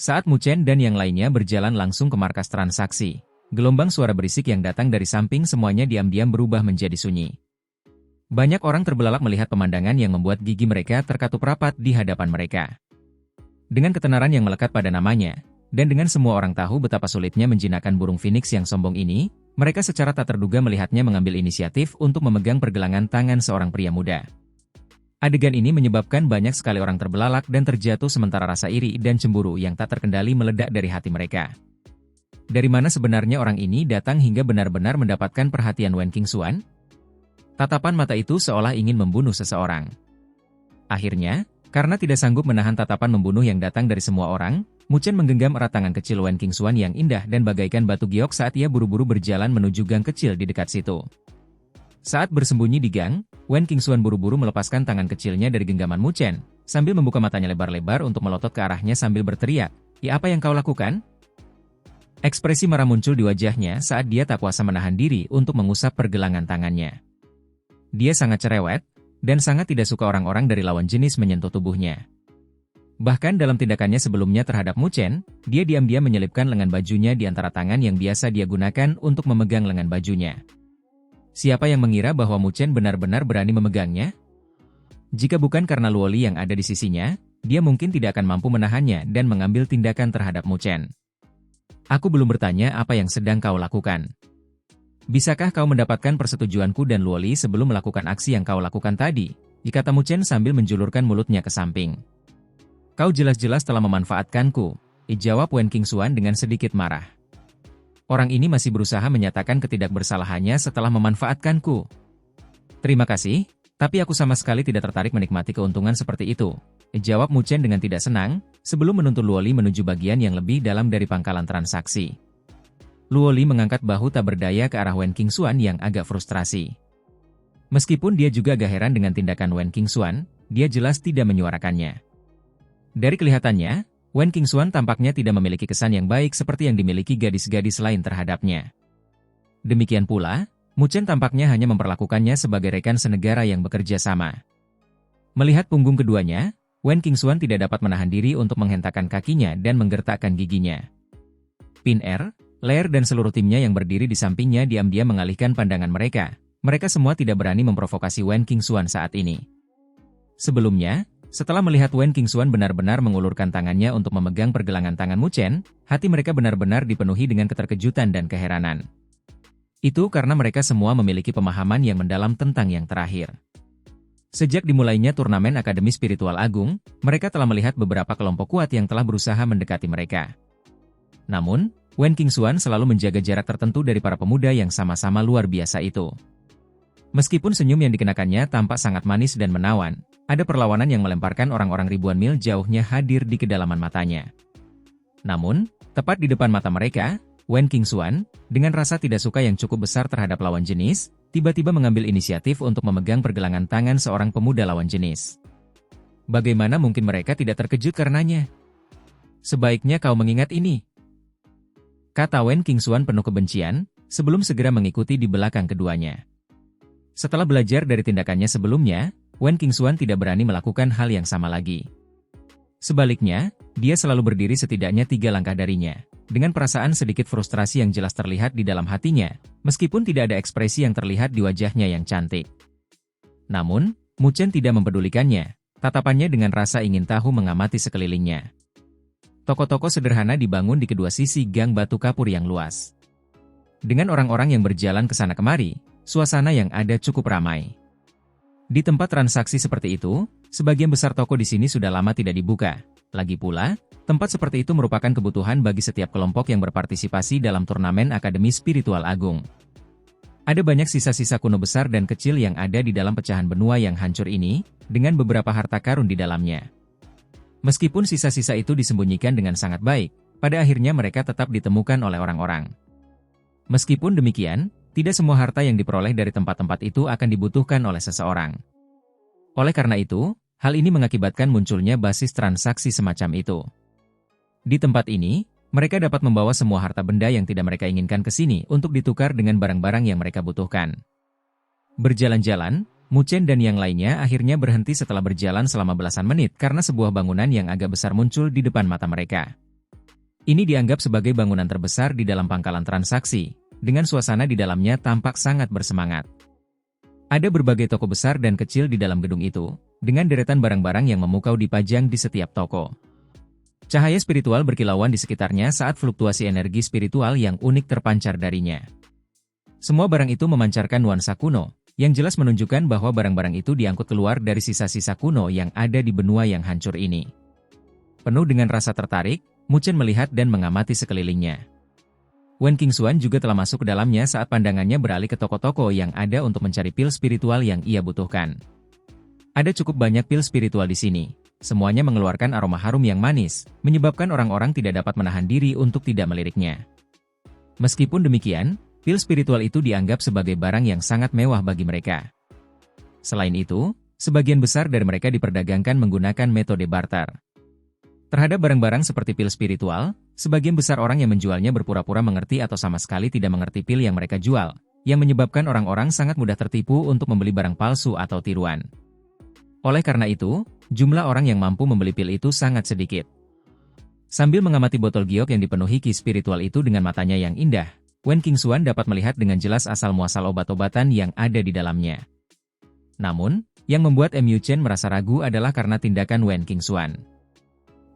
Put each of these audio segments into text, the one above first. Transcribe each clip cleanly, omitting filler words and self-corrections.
Saat Mu Chen dan yang lainnya berjalan langsung ke markas transaksi, gelombang suara berisik yang datang dari samping semuanya diam-diam berubah menjadi sunyi. Banyak orang terbelalak melihat pemandangan yang membuat gigi mereka terkatup rapat di hadapan mereka. Dengan ketenaran yang melekat pada namanya, dan dengan semua orang tahu betapa sulitnya menjinakkan burung phoenix yang sombong ini, mereka secara tak terduga melihatnya mengambil inisiatif untuk memegang pergelangan tangan seorang pria muda. Adegan ini menyebabkan banyak sekali orang terbelalak dan terjatuh sementara rasa iri dan cemburu yang tak terkendali meledak dari hati mereka. Dari mana sebenarnya orang ini datang hingga benar-benar mendapatkan perhatian Wen Qingxuan? Tatapan mata itu seolah ingin membunuh seseorang. Akhirnya, karena tidak sanggup menahan tatapan membunuh yang datang dari semua orang, Mu Chen menggenggam erat tangan kecil Wen Qingxuan yang indah dan bagaikan batu giok saat ia buru-buru berjalan menuju gang kecil di dekat situ. Saat bersembunyi di gang, Wen Qingxuan buru-buru melepaskan tangan kecilnya dari genggaman Mu Chen, sambil membuka matanya lebar-lebar untuk melotot ke arahnya sambil berteriak, "Ya, apa yang kau lakukan?" Ekspresi marah muncul di wajahnya saat dia tak kuasa menahan diri untuk mengusap pergelangan tangannya. Dia sangat cerewet, dan sangat tidak suka orang-orang dari lawan jenis menyentuh tubuhnya. Bahkan dalam tindakannya sebelumnya terhadap Mu Chen, dia diam-diam menyelipkan lengan bajunya di antara tangan yang biasa dia gunakan untuk memegang lengan bajunya. Siapa yang mengira bahwa Mu Chen benar-benar berani memegangnya? Jika bukan karena Luoli yang ada di sisinya, dia mungkin tidak akan mampu menahannya dan mengambil tindakan terhadap Mu Chen. Aku belum bertanya apa yang sedang kau lakukan. Bisakah kau mendapatkan persetujuanku dan Luoli sebelum melakukan aksi yang kau lakukan tadi? Kata Mu Chen sambil menjulurkan mulutnya ke samping. Kau jelas-jelas telah memanfaatkanku, jawab Wen Qingxuan dengan sedikit marah. Orang ini masih berusaha menyatakan ketidakbersalahannya setelah memanfaatkanku. Terima kasih, tapi aku sama sekali tidak tertarik menikmati keuntungan seperti itu, jawab Mu Chen dengan tidak senang, sebelum menuntun Luoli menuju bagian yang lebih dalam dari pangkalan transaksi. Luoli mengangkat bahu tak berdaya ke arah Wen Qingxuan yang agak frustrasi. Meskipun dia juga agak heran dengan tindakan Wen Qingxuan, dia jelas tidak menyuarakannya. Dari kelihatannya, Wen Qingxuan tampaknya tidak memiliki kesan yang baik seperti yang dimiliki gadis-gadis lain terhadapnya. Demikian pula, Mu Chen tampaknya hanya memperlakukannya sebagai rekan senegara yang bekerja sama. Melihat punggung keduanya, Wen Qingxuan tidak dapat menahan diri untuk menghentakkan kakinya dan menggertakkan giginya. Pin Er, Lair dan seluruh timnya yang berdiri di sampingnya diam-diam mengalihkan pandangan mereka. Mereka semua tidak berani memprovokasi Wen Qingxuan saat ini. Sebelumnya, setelah melihat Wen Qingxuan benar-benar mengulurkan tangannya untuk memegang pergelangan tangan Mu Chen, hati mereka benar-benar dipenuhi dengan keterkejutan dan keheranan. Itu karena mereka semua memiliki pemahaman yang mendalam tentang yang terakhir. Sejak dimulainya turnamen Akademi Spiritual Agung, mereka telah melihat beberapa kelompok kuat yang telah berusaha mendekati mereka. Namun, Wen Qingxuan selalu menjaga jarak tertentu dari para pemuda yang sama-sama luar biasa itu. Meskipun senyum yang dikenakannya tampak sangat manis dan menawan, ada perlawanan yang melemparkan orang-orang ribuan mil jauhnya hadir di kedalaman matanya. Namun, tepat di depan mata mereka, Wen Qingxuan, dengan rasa tidak suka yang cukup besar terhadap lawan jenis, tiba-tiba mengambil inisiatif untuk memegang pergelangan tangan seorang pemuda lawan jenis. Bagaimana mungkin mereka tidak terkejut karenanya? Sebaiknya kau mengingat ini, kata Wen Qingxuan penuh kebencian, sebelum segera mengikuti di belakang keduanya. Setelah belajar dari tindakannya sebelumnya, Wen Qingxuan tidak berani melakukan hal yang sama lagi. Sebaliknya, dia selalu berdiri setidaknya 3 langkah darinya, dengan perasaan sedikit frustrasi yang jelas terlihat di dalam hatinya, meskipun tidak ada ekspresi yang terlihat di wajahnya yang cantik. Namun, Mu Chen tidak mempedulikannya, tatapannya dengan rasa ingin tahu mengamati sekelilingnya. Toko-toko sederhana dibangun di kedua sisi gang batu kapur yang luas. Dengan orang-orang yang berjalan ke sana kemari, suasana yang ada cukup ramai. Di tempat transaksi seperti itu, sebagian besar toko di sini sudah lama tidak dibuka. Lagi pula, tempat seperti itu merupakan kebutuhan bagi setiap kelompok yang berpartisipasi dalam turnamen Akademi Spiritual Agung. Ada banyak sisa-sisa kuno besar dan kecil yang ada di dalam pecahan benua yang hancur ini, dengan beberapa harta karun di dalamnya. Meskipun sisa-sisa itu disembunyikan dengan sangat baik, pada akhirnya mereka tetap ditemukan oleh orang-orang. Meskipun demikian, tidak semua harta yang diperoleh dari tempat-tempat itu akan dibutuhkan oleh seseorang. Oleh karena itu, hal ini mengakibatkan munculnya basis transaksi semacam itu. Di tempat ini, mereka dapat membawa semua harta benda yang tidak mereka inginkan ke sini untuk ditukar dengan barang-barang yang mereka butuhkan. Berjalan-jalan, Mu Chen dan yang lainnya akhirnya berhenti setelah berjalan selama belasan menit karena sebuah bangunan yang agak besar muncul di depan mata mereka. Ini dianggap sebagai bangunan terbesar di dalam pangkalan transaksi, dengan suasana di dalamnya tampak sangat bersemangat. Ada berbagai toko besar dan kecil di dalam gedung itu, dengan deretan barang-barang yang memukau dipajang di setiap toko. Cahaya spiritual berkilauan di sekitarnya saat fluktuasi energi spiritual yang unik terpancar darinya. Semua barang itu memancarkan nuansa kuno, yang jelas menunjukkan bahwa barang-barang itu diangkut keluar dari sisa-sisa kuno yang ada di benua yang hancur ini. Penuh dengan rasa tertarik, Mu Chen melihat dan mengamati sekelilingnya. Wen Qingxuan juga telah masuk ke dalamnya saat pandangannya beralih ke toko-toko yang ada untuk mencari pil spiritual yang ia butuhkan. Ada cukup banyak pil spiritual di sini. Semuanya mengeluarkan aroma harum yang manis, menyebabkan orang-orang tidak dapat menahan diri untuk tidak meliriknya. Meskipun demikian, pil spiritual itu dianggap sebagai barang yang sangat mewah bagi mereka. Selain itu, sebagian besar dari mereka diperdagangkan menggunakan metode barter. Terhadap barang-barang seperti pil spiritual, sebagian besar orang yang menjualnya berpura-pura mengerti atau sama sekali tidak mengerti pil yang mereka jual, yang menyebabkan orang-orang sangat mudah tertipu untuk membeli barang palsu atau tiruan. Oleh karena itu, jumlah orang yang mampu membeli pil itu sangat sedikit. Sambil mengamati botol giok yang dipenuhi ki spiritual itu dengan matanya yang indah, Wen Qingxuan dapat melihat dengan jelas asal-muasal obat-obatan yang ada di dalamnya. Namun, yang membuat Mu Chen merasa ragu adalah karena tindakan Wen Qingxuan.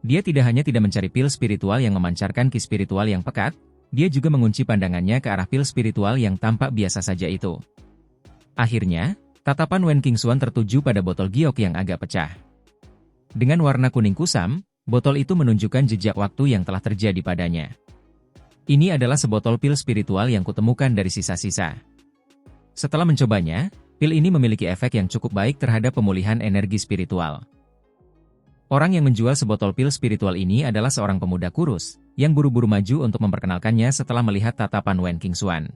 Dia tidak hanya tidak mencari pil spiritual yang memancarkan ki spiritual yang pekat, dia juga mengunci pandangannya ke arah pil spiritual yang tampak biasa saja itu. Akhirnya, tatapan Wen Qingxuan tertuju pada botol giok yang agak pecah. Dengan warna kuning kusam, botol itu menunjukkan jejak waktu yang telah terjadi padanya. Ini adalah sebotol pil spiritual yang kutemukan dari sisa-sisa. Setelah mencobanya, pil ini memiliki efek yang cukup baik terhadap pemulihan energi spiritual. Orang yang menjual sebotol pil spiritual ini adalah seorang pemuda kurus, yang buru-buru maju untuk memperkenalkannya setelah melihat tatapan Wen Qingxuan.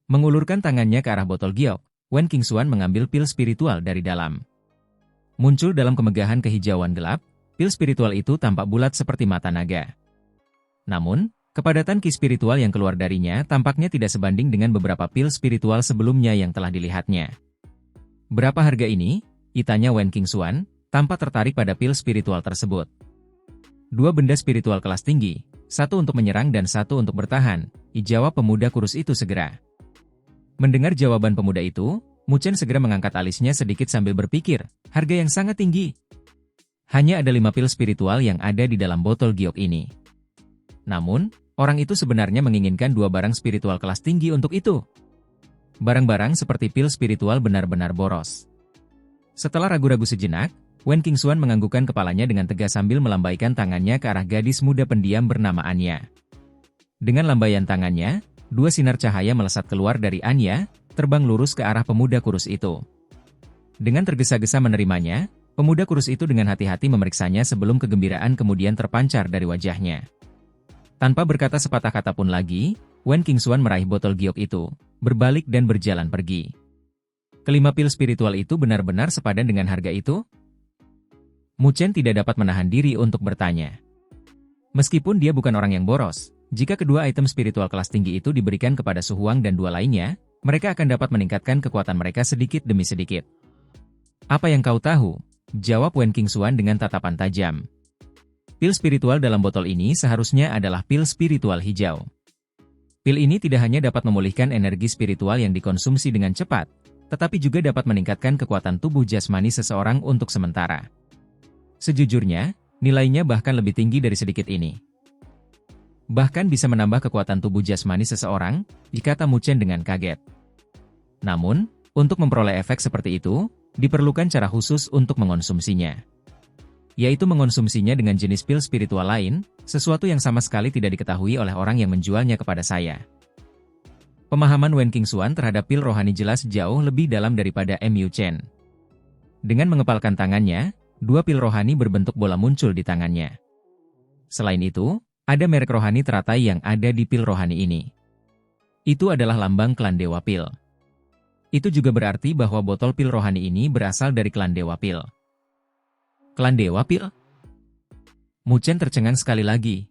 Mengulurkan tangannya ke arah botol giok, Wen Qingxuan mengambil pil spiritual dari dalam. Muncul dalam kemegahan kehijauan gelap, pil spiritual itu tampak bulat seperti mata naga. Namun, kepadatan ki spiritual yang keluar darinya tampaknya tidak sebanding dengan beberapa pil spiritual sebelumnya yang telah dilihatnya. Berapa harga ini? Tanya Wen Qingxuan, tampak tertarik pada pil spiritual tersebut. 2 benda spiritual kelas tinggi, 1 untuk menyerang dan 1 untuk bertahan, jawab pemuda kurus itu segera. Mendengar jawaban pemuda itu, Mu Chen segera mengangkat alisnya sedikit sambil berpikir, harga yang sangat tinggi. Hanya ada 5 pil spiritual yang ada di dalam botol giok ini. Namun, orang itu sebenarnya menginginkan 2 barang spiritual kelas tinggi untuk itu. Barang-barang seperti pil spiritual benar-benar boros. Setelah ragu-ragu sejenak, Wen Qingxuan menganggukkan kepalanya dengan tegas sambil melambaikan tangannya ke arah gadis muda pendiam bernama Anya. Dengan lambaian tangannya, 2 sinar cahaya melesat keluar dari Anya, terbang lurus ke arah pemuda kurus itu. Dengan tergesa-gesa menerimanya, pemuda kurus itu dengan hati-hati memeriksanya sebelum kegembiraan kemudian terpancar dari wajahnya. Tanpa berkata sepatah kata pun lagi, Wen Qingxuan meraih botol giok itu, berbalik dan berjalan pergi. Kelima pil spiritual itu benar-benar sepadan dengan harga itu? Mu Chen tidak dapat menahan diri untuk bertanya. Meskipun dia bukan orang yang boros, jika kedua item spiritual kelas tinggi itu diberikan kepada Su Huang dan 2 lainnya, mereka akan dapat meningkatkan kekuatan mereka sedikit demi sedikit. Apa yang kau tahu? Jawab Wen Qingxuan dengan tatapan tajam. Pil spiritual dalam botol ini seharusnya adalah pil spiritual hijau. Pil ini tidak hanya dapat memulihkan energi spiritual yang dikonsumsi dengan cepat, tetapi juga dapat meningkatkan kekuatan tubuh jasmani seseorang untuk sementara. Sejujurnya, nilainya bahkan lebih tinggi dari sedikit ini. Bahkan bisa menambah kekuatan tubuh jasmani seseorang, dikata Mu Chen dengan kaget. Namun, untuk memperoleh efek seperti itu, diperlukan cara khusus untuk mengonsumsinya. Yaitu mengonsumsinya dengan jenis pil spiritual lain, sesuatu yang sama sekali tidak diketahui oleh orang yang menjualnya kepada saya. Pemahaman Wen Qingxuan terhadap pil rohani jelas jauh lebih dalam daripada Mu Chen. Dengan mengepalkan tangannya, 2 pil rohani berbentuk bola muncul di tangannya. Selain itu, ada merek rohani teratai yang ada di pil rohani ini. Itu adalah lambang klan Dewa Pil. Itu juga berarti bahwa botol pil rohani ini berasal dari klan Dewa Pil. Klan Dewa Pil? Mu Chen tercengang sekali lagi.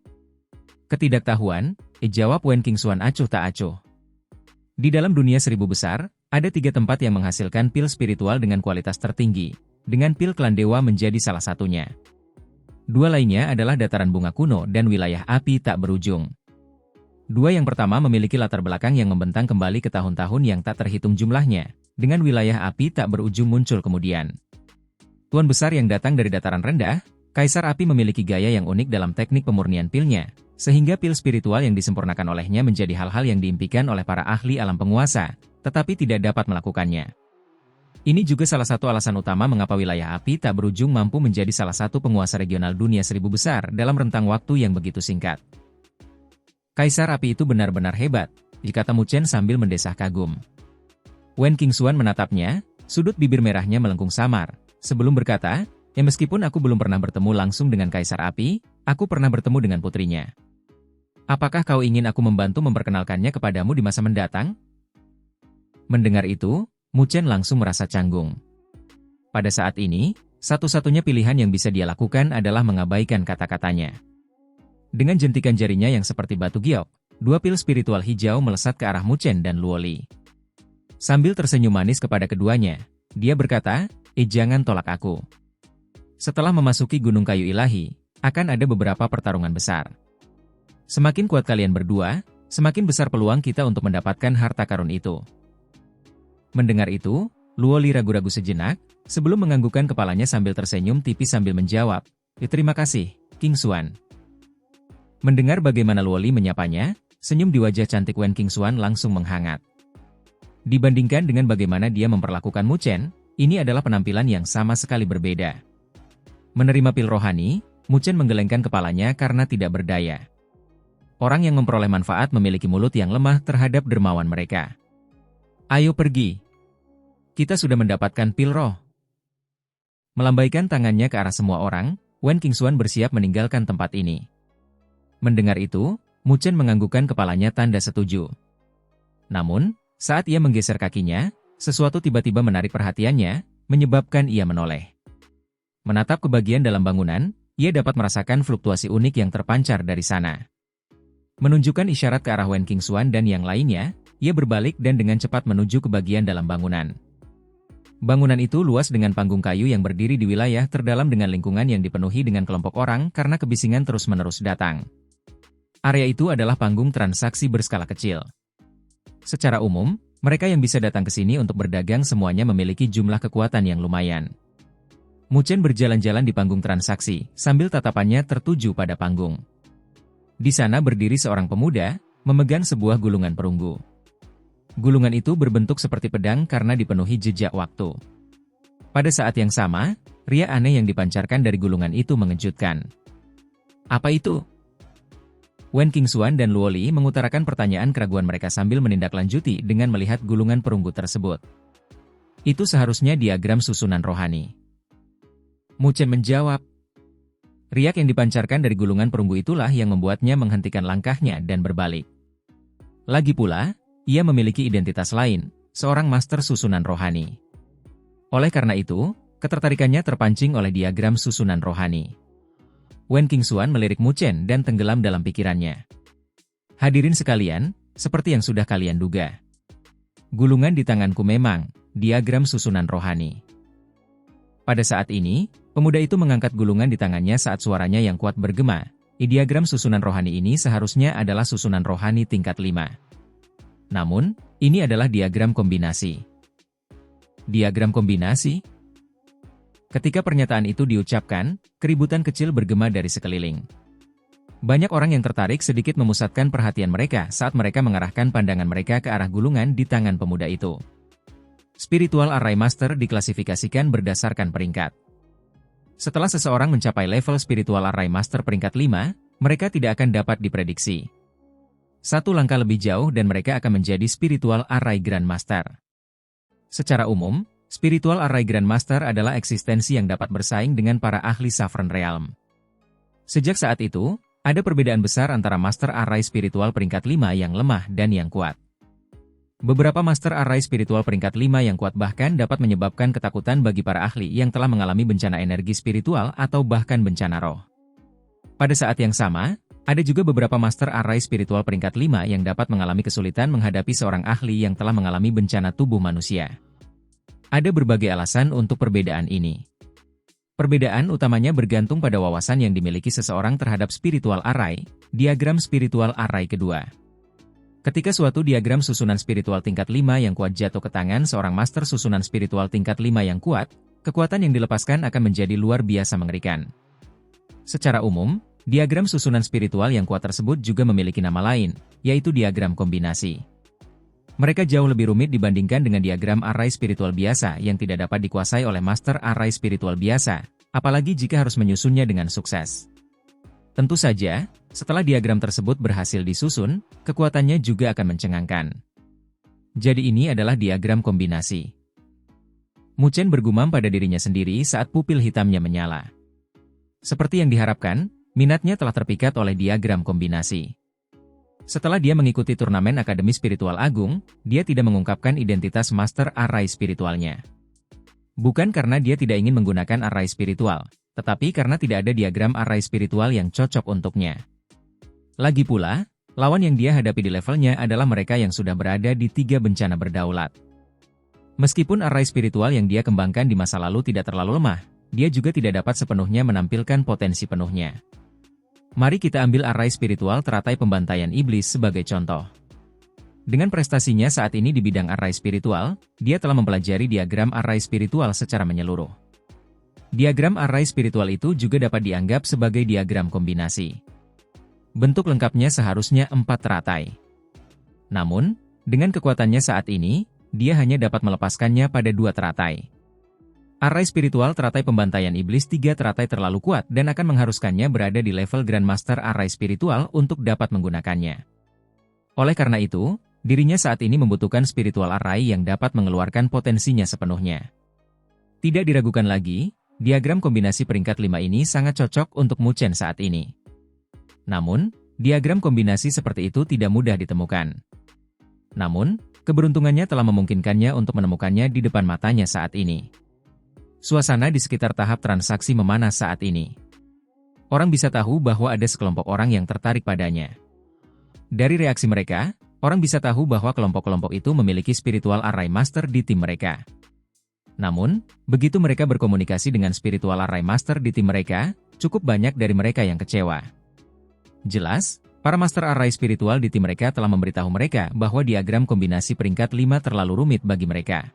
Ketidaktahuan, jawab Wen Qingxuan acuh tak acuh. Di dalam dunia 1000 besar, ada 3 tempat yang menghasilkan pil spiritual dengan kualitas tertinggi, dengan pil klan dewa menjadi salah satunya. Dua lainnya adalah dataran bunga kuno dan wilayah api tak berujung. Dua yang pertama memiliki latar belakang yang membentang kembali ke tahun-tahun yang tak terhitung jumlahnya, dengan wilayah api tak berujung muncul kemudian. Tuan besar yang datang dari dataran rendah, Kaisar Api memiliki gaya yang unik dalam teknik pemurnian pilnya, sehingga pil spiritual yang disempurnakan olehnya menjadi hal-hal yang diimpikan oleh para ahli alam penguasa, tetapi tidak dapat melakukannya. Ini juga salah satu alasan utama mengapa wilayah api tak berujung mampu menjadi salah satu penguasa regional dunia 1000 besar dalam rentang waktu yang begitu singkat. Kaisar Api itu benar-benar hebat, dikata Mu Chen sambil mendesah kagum. Wen Qingxuan menatapnya, sudut bibir merahnya melengkung samar, sebelum berkata, meskipun aku belum pernah bertemu langsung dengan Kaisar Api, aku pernah bertemu dengan putrinya. Apakah kau ingin aku membantu memperkenalkannya kepadamu di masa mendatang? Mendengar itu, Mu Chen langsung merasa canggung. Pada saat ini, satu-satunya pilihan yang bisa dia lakukan adalah mengabaikan kata-katanya. Dengan jentikan jarinya yang seperti batu giok, dua pil spiritual hijau melesat ke arah Mu Chen dan Luo Li. Sambil tersenyum manis kepada keduanya, dia berkata, jangan tolak aku. Setelah memasuki Gunung Kayu Ilahi, akan ada beberapa pertarungan besar. Semakin kuat kalian berdua, semakin besar peluang kita untuk mendapatkan harta karun itu. Mendengar itu, Luo Li ragu-ragu sejenak, sebelum menganggukkan kepalanya sambil tersenyum tipis sambil menjawab, terima kasih, Qingxuan. Mendengar bagaimana Luo Li menyapanya, senyum di wajah cantik Wen Qingxuan langsung menghangat. Dibandingkan dengan bagaimana dia memperlakukan Mu Chen, ini adalah penampilan yang sama sekali berbeda. Menerima pil rohani, Mu Chen menggelengkan kepalanya karena tidak berdaya. Orang yang memperoleh manfaat memiliki mulut yang lemah terhadap dermawan mereka. Ayo pergi. Kita sudah mendapatkan pil roh. Melambaikan tangannya ke arah semua orang, Wen Qingxuan bersiap meninggalkan tempat ini. Mendengar itu, Mu Chen menganggukkan kepalanya tanda setuju. Namun, saat ia menggeser kakinya, sesuatu tiba-tiba menarik perhatiannya, menyebabkan ia menoleh. Menatap ke bagian dalam bangunan, ia dapat merasakan fluktuasi unik yang terpancar dari sana. Menunjukkan isyarat ke arah Wen Qingxuan dan yang lainnya, ia berbalik dan dengan cepat menuju ke bagian dalam bangunan. Bangunan itu luas dengan panggung kayu yang berdiri di wilayah terdalam dengan lingkungan yang dipenuhi dengan kelompok orang karena kebisingan terus-menerus datang. Area itu adalah panggung transaksi berskala kecil. Secara umum, mereka yang bisa datang ke sini untuk berdagang semuanya memiliki jumlah kekuatan yang lumayan. Mu Chen berjalan-jalan di panggung transaksi, sambil tatapannya tertuju pada panggung. Di sana berdiri seorang pemuda, memegang sebuah gulungan perunggu. Gulungan itu berbentuk seperti pedang karena dipenuhi jejak waktu. Pada saat yang sama, riak aneh yang dipancarkan dari gulungan itu mengejutkan. Apa itu? Wen Qingxuan dan Luo Li mengutarakan pertanyaan keraguan mereka sambil menindaklanjuti dengan melihat gulungan perunggu tersebut. Itu seharusnya diagram susunan rohani. Mu Chen menjawab. Riak yang dipancarkan dari gulungan perunggu itulah yang membuatnya menghentikan langkahnya dan berbalik. Lagi pula, ia memiliki identitas lain, seorang master susunan rohani. Oleh karena itu, ketertarikannya terpancing oleh diagram susunan rohani. Wen Qingxuan melirik Mu Chen dan tenggelam dalam pikirannya. Hadirin sekalian, seperti yang sudah kalian duga. Gulungan di tanganku memang diagram susunan rohani. Pada saat ini, pemuda itu mengangkat gulungan di tangannya saat suaranya yang kuat bergema. Diagram susunan rohani ini seharusnya adalah susunan rohani tingkat 5. Namun, ini adalah diagram kombinasi. Diagram kombinasi? Ketika pernyataan itu diucapkan, keributan kecil bergema dari sekeliling. Banyak orang yang tertarik sedikit memusatkan perhatian mereka saat mereka mengarahkan pandangan mereka ke arah gulungan di tangan pemuda itu. Spiritual Array Master diklasifikasikan berdasarkan peringkat. Setelah seseorang mencapai level Spiritual Array Master peringkat 5, mereka tidak akan dapat diprediksi. Satu langkah lebih jauh dan mereka akan menjadi Spiritual Array Grandmaster. Secara umum, Spiritual Array Grandmaster adalah eksistensi yang dapat bersaing dengan para ahli Sovereign Realm. Sejak saat itu, ada perbedaan besar antara Master Array Spiritual peringkat 5 yang lemah dan yang kuat. Beberapa Master Array Spiritual peringkat 5 yang kuat bahkan dapat menyebabkan ketakutan bagi para ahli yang telah mengalami bencana energi spiritual atau bahkan bencana roh. Pada saat yang sama, ada juga beberapa Master Array Spiritual peringkat 5 yang dapat mengalami kesulitan menghadapi seorang ahli yang telah mengalami bencana tubuh manusia. Ada berbagai alasan untuk perbedaan ini. Perbedaan utamanya bergantung pada wawasan yang dimiliki seseorang terhadap spiritual array, diagram spiritual array kedua. Ketika suatu diagram susunan spiritual tingkat 5 yang kuat jatuh ke tangan seorang master susunan spiritual tingkat 5 yang kuat, kekuatan yang dilepaskan akan menjadi luar biasa mengerikan. Secara umum, diagram susunan spiritual yang kuat tersebut juga memiliki nama lain, yaitu diagram kombinasi. Mereka jauh lebih rumit dibandingkan dengan diagram array spiritual biasa yang tidak dapat dikuasai oleh master array spiritual biasa, apalagi jika harus menyusunnya dengan sukses. Tentu saja, setelah diagram tersebut berhasil disusun, kekuatannya juga akan mencengangkan. Jadi ini adalah diagram kombinasi. Mu Chen bergumam pada dirinya sendiri saat pupil hitamnya menyala. Seperti yang diharapkan, minatnya telah terpikat oleh diagram kombinasi. Setelah dia mengikuti turnamen Akademi Spiritual Agung, dia tidak mengungkapkan identitas master array spiritualnya. Bukan karena dia tidak ingin menggunakan array spiritual, tetapi karena tidak ada diagram array spiritual yang cocok untuknya. Lagi pula, lawan yang dia hadapi di levelnya adalah mereka yang sudah berada di 3 bencana berdaulat. Meskipun array spiritual yang dia kembangkan di masa lalu tidak terlalu lemah, dia juga tidak dapat sepenuhnya menampilkan potensi penuhnya. Mari kita ambil array spiritual teratai pembantaian iblis sebagai contoh. Dengan prestasinya saat ini di bidang array spiritual, dia telah mempelajari diagram array spiritual secara menyeluruh. Diagram array spiritual itu juga dapat dianggap sebagai diagram kombinasi. Bentuk lengkapnya seharusnya 4 teratai. Namun, dengan kekuatannya saat ini, dia hanya dapat melepaskannya pada 2 teratai. Array spiritual teratai pembantaian iblis 3 teratai terlalu kuat dan akan mengharuskannya berada di level Grandmaster array spiritual untuk dapat menggunakannya. Oleh karena itu, dirinya saat ini membutuhkan spiritual array yang dapat mengeluarkan potensinya sepenuhnya. Tidak diragukan lagi, diagram kombinasi peringkat 5 ini sangat cocok untuk Mu Chen saat ini. Namun, diagram kombinasi seperti itu tidak mudah ditemukan. Namun, keberuntungannya telah memungkinkannya untuk menemukannya di depan matanya saat ini. Suasana di sekitar tahap transaksi memanas saat ini. Orang bisa tahu bahwa ada sekelompok orang yang tertarik padanya. Dari reaksi mereka, orang bisa tahu bahwa kelompok-kelompok itu memiliki spiritual array master di tim mereka. Namun, begitu mereka berkomunikasi dengan spiritual array master di tim mereka, cukup banyak dari mereka yang kecewa. Jelas, para master array spiritual di tim mereka telah memberitahu mereka bahwa diagram kombinasi peringkat 5 terlalu rumit bagi mereka.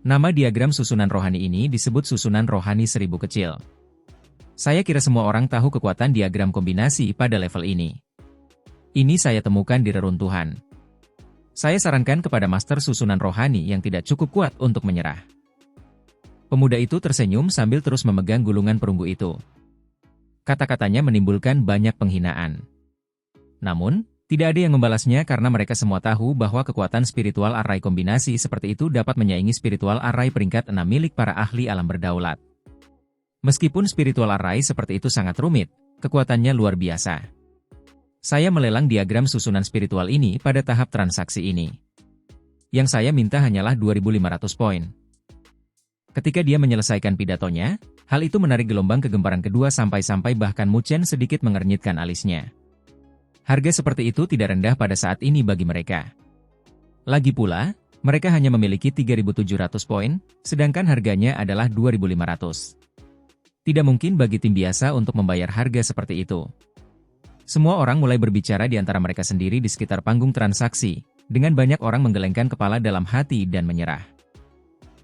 Nama diagram susunan rohani ini disebut susunan rohani 1000 kecil. Saya kira semua orang tahu kekuatan diagram kombinasi pada level ini. Ini saya temukan di reruntuhan. Saya sarankan kepada master susunan rohani yang tidak cukup kuat untuk menyerah. Pemuda itu tersenyum sambil terus memegang gulungan perunggu itu. Kata-katanya menimbulkan banyak penghinaan. Namun, tidak ada yang membalasnya karena mereka semua tahu bahwa kekuatan spiritual array kombinasi seperti itu dapat menyaingi spiritual array peringkat 6 milik para ahli alam berdaulat. Meskipun spiritual array seperti itu sangat rumit, kekuatannya luar biasa. Saya melelang diagram susunan spiritual ini pada tahap transaksi ini. Yang saya minta hanyalah 2.500 poin. Ketika dia menyelesaikan pidatonya, hal itu menarik gelombang kegemparan kedua sampai bahkan Mu Chen sedikit mengernyitkan alisnya. Harga seperti itu tidak rendah pada saat ini bagi mereka. Lagi pula, mereka hanya memiliki 3.700 poin, sedangkan harganya adalah 2.500. Tidak mungkin bagi tim biasa untuk membayar harga seperti itu. Semua orang mulai berbicara di antara mereka sendiri di sekitar panggung transaksi, dengan banyak orang menggelengkan kepala dalam hati dan menyerah.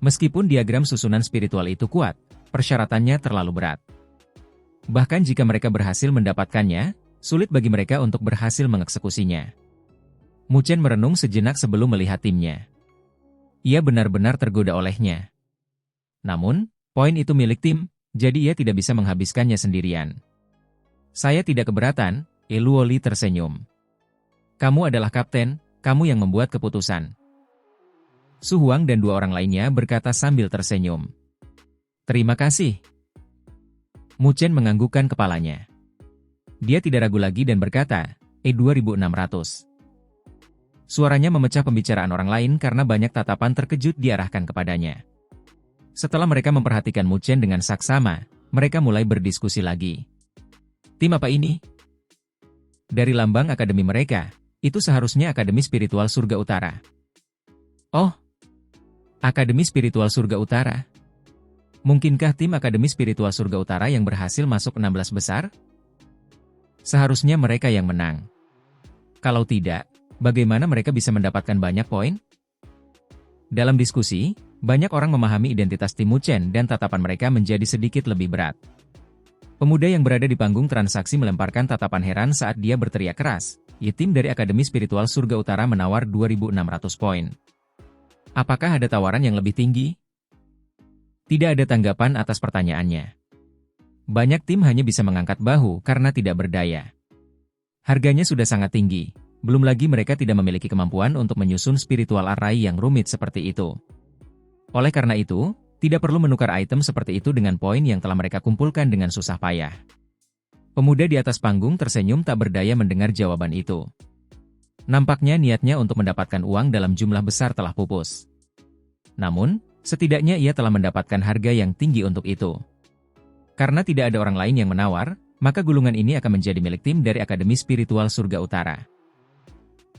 Meskipun diagram susunan spiritual itu kuat, persyaratannya terlalu berat. Bahkan jika mereka berhasil mendapatkannya, sulit bagi mereka untuk berhasil mengeksekusinya. Mu Chen merenung sejenak sebelum melihat timnya. Ia benar-benar tergoda olehnya. Namun, poin itu milik tim, jadi ia tidak bisa menghabiskannya sendirian. Saya tidak keberatan, Luoli tersenyum. Kamu adalah kapten, kamu yang membuat keputusan. Su Huang dan 2 orang lainnya berkata sambil tersenyum. Terima kasih. Mu Chen menganggukkan kepalanya. Dia tidak ragu lagi dan berkata, 2.600. Suaranya memecah pembicaraan orang lain karena banyak tatapan terkejut diarahkan kepadanya. Setelah mereka memperhatikan Mu Chen dengan saksama, mereka mulai berdiskusi lagi. Tim apa ini? Dari lambang akademi mereka, itu seharusnya Akademi Spiritual Surga Utara. Oh, Akademi Spiritual Surga Utara. Mungkinkah tim Akademi Spiritual Surga Utara yang berhasil masuk 16 besar? Seharusnya mereka yang menang. Kalau tidak, bagaimana mereka bisa mendapatkan banyak poin? Dalam diskusi, banyak orang memahami identitas tim Muchen dan tatapan mereka menjadi sedikit lebih berat. Pemuda yang berada di panggung transaksi melemparkan tatapan heran saat dia berteriak keras. Tim dari Akademi Spiritual Surga Utara menawar 2.600 poin. Apakah ada tawaran yang lebih tinggi? Tidak ada tanggapan atas pertanyaannya. Banyak tim hanya bisa mengangkat bahu karena tidak berdaya. Harganya sudah sangat tinggi, belum lagi mereka tidak memiliki kemampuan untuk menyusun spiritual array yang rumit seperti itu. Oleh karena itu, tidak perlu menukar item seperti itu dengan poin yang telah mereka kumpulkan dengan susah payah. Pemuda di atas panggung tersenyum tak berdaya mendengar jawaban itu. Nampaknya niatnya untuk mendapatkan uang dalam jumlah besar telah pupus. Namun, setidaknya ia telah mendapatkan harga yang tinggi untuk itu. Karena tidak ada orang lain yang menawar, maka gulungan ini akan menjadi milik tim dari Akademi Spiritual Surga Utara.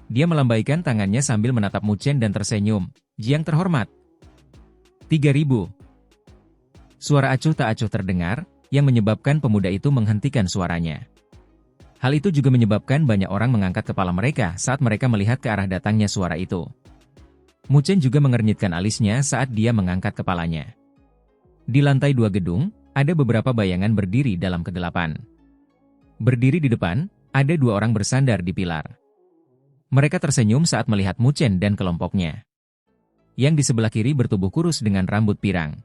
Dia melambaikan tangannya sambil menatap Muchen dan tersenyum. Yang terhormat. 3.000. Suara acuh tak acuh terdengar, yang menyebabkan pemuda itu menghentikan suaranya. Hal itu juga menyebabkan banyak orang mengangkat kepala mereka saat mereka melihat ke arah datangnya suara itu. Muchen juga mengernyitkan alisnya saat dia mengangkat kepalanya. Di lantai 2 gedung, ada beberapa bayangan berdiri dalam kegelapan. Berdiri di depan, ada 2 orang bersandar di pilar. Mereka tersenyum saat melihat Muchen dan kelompoknya. Yang di sebelah kiri bertubuh kurus dengan rambut pirang.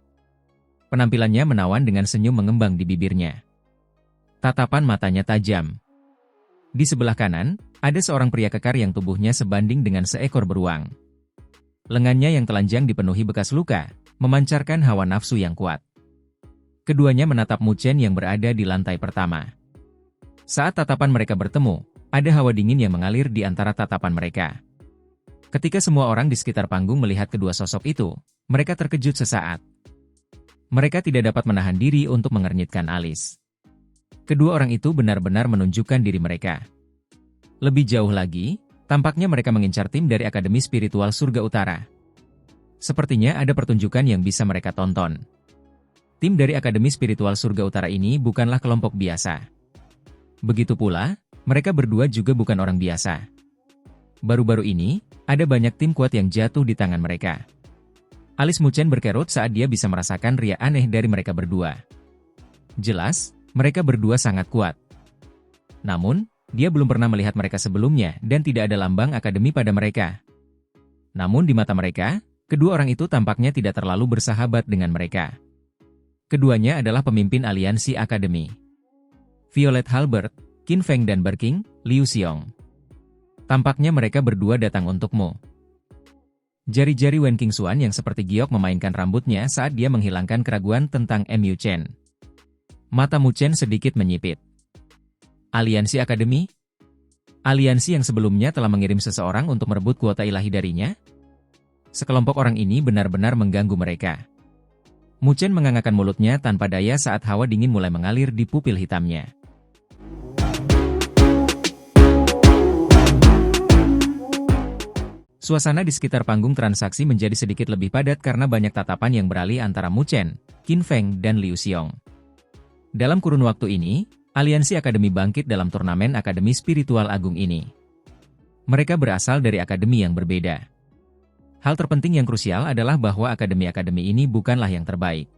Penampilannya menawan dengan senyum mengembang di bibirnya. Tatapan matanya tajam. Di sebelah kanan, ada seorang pria kekar yang tubuhnya sebanding dengan seekor beruang. Lengannya yang telanjang dipenuhi bekas luka, memancarkan hawa nafsu yang kuat. Keduanya menatap Muchen yang berada di lantai pertama. Saat tatapan mereka bertemu, ada hawa dingin yang mengalir di antara tatapan mereka. Ketika semua orang di sekitar panggung melihat kedua sosok itu, mereka terkejut sesaat. Mereka tidak dapat menahan diri untuk mengernyitkan alis. Kedua orang itu benar-benar menunjukkan diri mereka. Lebih jauh lagi, tampaknya mereka mengincar tim dari Akademi Spiritual Surga Utara. Sepertinya ada pertunjukan yang bisa mereka tonton. Tim dari Akademi Spiritual Surga Utara ini bukanlah kelompok biasa. Begitu pula, mereka berdua juga bukan orang biasa. Baru-baru ini, ada banyak tim kuat yang jatuh di tangan mereka. Alis Muchen berkerut saat dia bisa merasakan ria aneh dari mereka berdua. Jelas, mereka berdua sangat kuat. Namun, dia belum pernah melihat mereka sebelumnya dan tidak ada lambang akademi pada mereka. Namun di mata mereka, kedua orang itu tampaknya tidak terlalu bersahabat dengan mereka. Keduanya adalah pemimpin aliansi akademi. Violet Halbert, Qin Feng dan Barking, Liu Xiong. Tampaknya mereka berdua datang untukmu. Jari-jari Wen Qingxuan yang seperti giok memainkan rambutnya saat dia menghilangkan keraguan tentang Mu Chen. Mata Muchen sedikit menyipit. Aliansi akademi? Aliansi yang sebelumnya telah mengirim seseorang untuk merebut kuota ilahi darinya? Sekelompok orang ini benar-benar mengganggu mereka. Muchen mengangangkan mulutnya tanpa daya saat hawa dingin mulai mengalir di pupil hitamnya. Suasana di sekitar panggung transaksi menjadi sedikit lebih padat karena banyak tatapan yang beralih antara Muchen, Qin Feng, dan Liu Xiong. Dalam kurun waktu ini, aliansi akademi bangkit dalam turnamen Akademi Spiritual Agung ini. Mereka berasal dari akademi yang berbeda. Hal terpenting yang krusial adalah bahwa akademi-akademi ini bukanlah yang terbaik.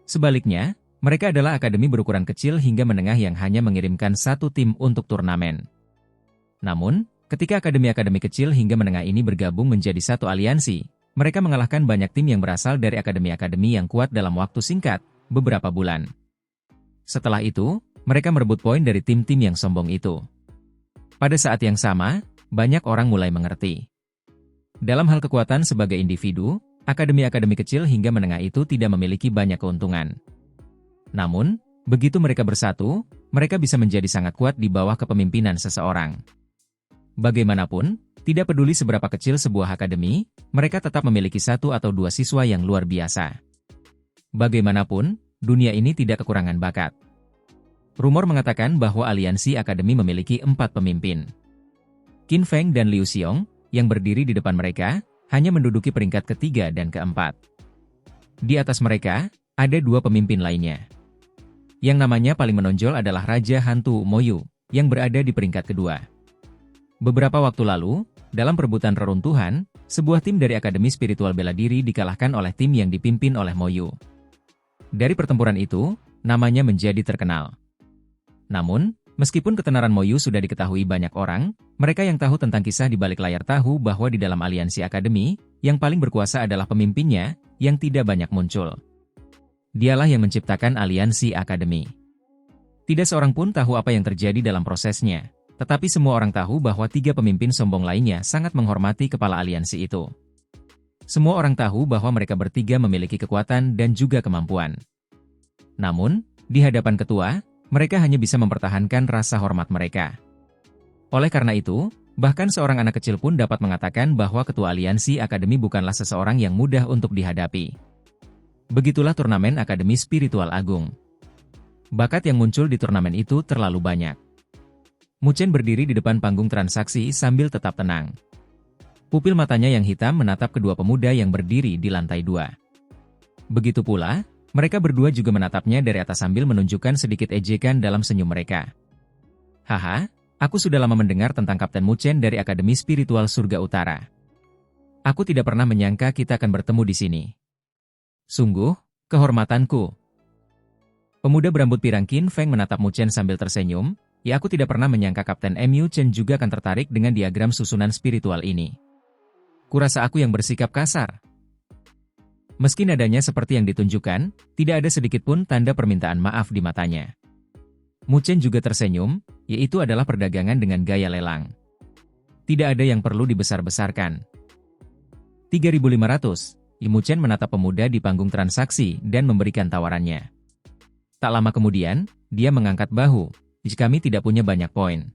Sebaliknya, mereka adalah akademi berukuran kecil hingga menengah yang hanya mengirimkan satu tim untuk turnamen. Namun, ketika akademi-akademi kecil hingga menengah ini bergabung menjadi satu aliansi, mereka mengalahkan banyak tim yang berasal dari akademi-akademi yang kuat dalam waktu singkat, beberapa bulan. Setelah itu, mereka merebut poin dari tim-tim yang sombong itu. Pada saat yang sama, banyak orang mulai mengerti. Dalam hal kekuatan sebagai individu, akademi-akademi kecil hingga menengah itu tidak memiliki banyak keuntungan. Namun, begitu mereka bersatu, mereka bisa menjadi sangat kuat di bawah kepemimpinan seseorang. Bagaimanapun, tidak peduli seberapa kecil sebuah akademi, mereka tetap memiliki 1 atau 2 siswa yang luar biasa. Bagaimanapun, dunia ini tidak kekurangan bakat. Rumor mengatakan bahwa aliansi akademi memiliki 4 pemimpin. Qin Feng dan Liu Xiong, yang berdiri di depan mereka, hanya menduduki peringkat ketiga dan keempat. Di atas mereka, Ada dua pemimpin lainnya. Yang namanya paling menonjol adalah Raja Hantu Moyu, yang berada di peringkat kedua. Beberapa waktu lalu, dalam perebutan reruntuhan, sebuah tim dari Akademi Spiritual Bela Diri dikalahkan oleh tim yang dipimpin oleh Moyu. Dari pertempuran itu, namanya menjadi terkenal. Namun, meskipun ketenaran Moyu sudah diketahui banyak orang, mereka yang tahu tentang kisah di balik layar tahu bahwa di dalam aliansi Akademi, yang paling berkuasa adalah pemimpinnya, yang tidak banyak muncul. Dialah yang menciptakan aliansi Akademi. Tidak seorang pun tahu apa yang terjadi dalam prosesnya. Tetapi semua orang tahu bahwa tiga pemimpin sombong lainnya sangat menghormati kepala aliansi itu. Semua orang tahu bahwa mereka bertiga memiliki kekuatan dan juga kemampuan. Namun, di hadapan ketua, mereka hanya bisa mempertahankan rasa hormat mereka. Oleh karena itu, bahkan seorang anak kecil pun dapat mengatakan bahwa ketua aliansi Akademi bukanlah seseorang yang mudah untuk dihadapi. Begitulah turnamen Akademi Spiritual Agung. Bakat yang muncul di turnamen itu terlalu banyak. Mu Chen berdiri di depan panggung transaksi sambil tetap tenang. Pupil matanya yang hitam menatap kedua pemuda yang berdiri di lantai 2. Begitu pula, mereka berdua juga menatapnya dari atas sambil menunjukkan sedikit ejekan dalam senyum mereka. Haha, aku sudah lama mendengar tentang Kapten Mu Chen dari Akademi Spiritual Surga Utara. Aku tidak pernah menyangka kita akan bertemu di sini. Sungguh, kehormatanku. Pemuda berambut pirang Qin Feng menatap Mu Chen sambil tersenyum. Ya, aku tidak pernah menyangka Kapten Mu Chen juga akan tertarik dengan diagram susunan spiritual ini. Kurasa aku yang bersikap kasar. Meski nadanya seperti yang ditunjukkan, tidak ada sedikit pun tanda permintaan maaf di matanya. Mu Chen juga tersenyum, yaitu adalah perdagangan dengan gaya lelang. Tidak ada yang perlu dibesar-besarkan. 3.500, Mu Chen menatap pemuda di panggung transaksi dan memberikan tawarannya. Tak lama kemudian, dia mengangkat bahu. Kami tidak punya banyak poin.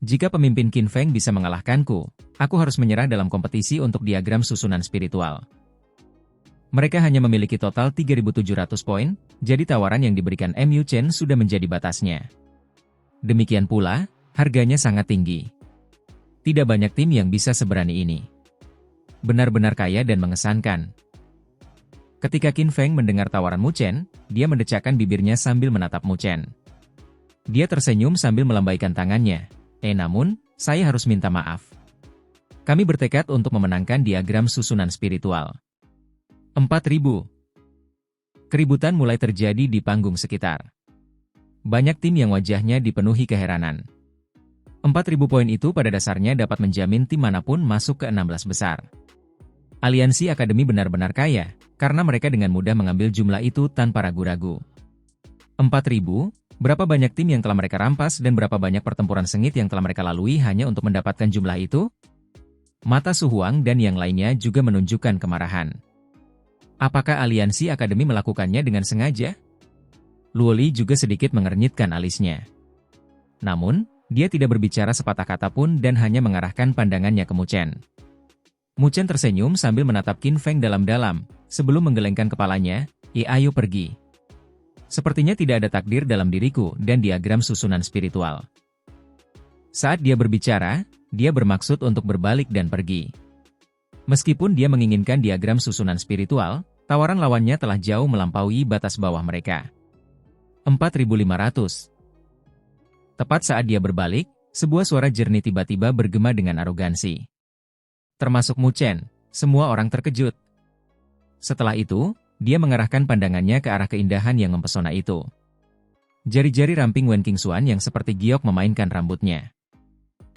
Jika pemimpin Qin Feng bisa mengalahkanku, aku harus menyerah dalam kompetisi untuk diagram susunan spiritual. Mereka hanya memiliki total 3.700 poin, jadi tawaran yang diberikan Mu Chen sudah menjadi batasnya. Demikian pula, harganya sangat tinggi. Tidak banyak tim yang bisa seberani ini. Benar-benar kaya dan mengesankan. Ketika Qin Feng mendengar tawaran Mu Chen, dia mendecakkan bibirnya sambil menatap Mu Chen. Dia tersenyum sambil melambaikan tangannya. Namun, saya harus minta maaf. Kami bertekad untuk memenangkan diagram susunan spiritual. 4.000. Keributan mulai terjadi di panggung sekitar. Banyak tim yang wajahnya dipenuhi keheranan. 4.000 poin itu pada dasarnya dapat menjamin tim manapun masuk ke 16 besar. Aliansi Akademi benar-benar kaya, karena mereka dengan mudah mengambil jumlah itu tanpa ragu-ragu. 4.000. Berapa banyak tim yang telah mereka rampas dan berapa banyak pertempuran sengit yang telah mereka lalui hanya untuk mendapatkan jumlah itu? Mata Su Huang dan yang lainnya juga menunjukkan kemarahan. Apakah aliansi Akademi melakukannya dengan sengaja? Luo Li juga sedikit mengernyitkan alisnya. Namun, dia tidak berbicara sepatah kata pun dan hanya mengarahkan pandangannya ke Mu Chen. Mu Chen tersenyum sambil menatap Qin Feng dalam-dalam, sebelum menggelengkan kepalanya, ayo pergi. Sepertinya tidak ada takdir dalam diriku dan diagram susunan spiritual. Saat dia berbicara, dia bermaksud untuk berbalik dan pergi. Meskipun dia menginginkan diagram susunan spiritual, tawaran lawannya telah jauh melampaui batas bawah mereka. 4.500. Tepat saat dia berbalik, sebuah suara jernih tiba-tiba bergema dengan arogansi. Termasuk Mu Chen, semua orang terkejut. Setelah itu, dia mengarahkan pandangannya ke arah keindahan yang mempesona itu. Jari-jari ramping Wen Qingxuan yang seperti giok memainkan rambutnya.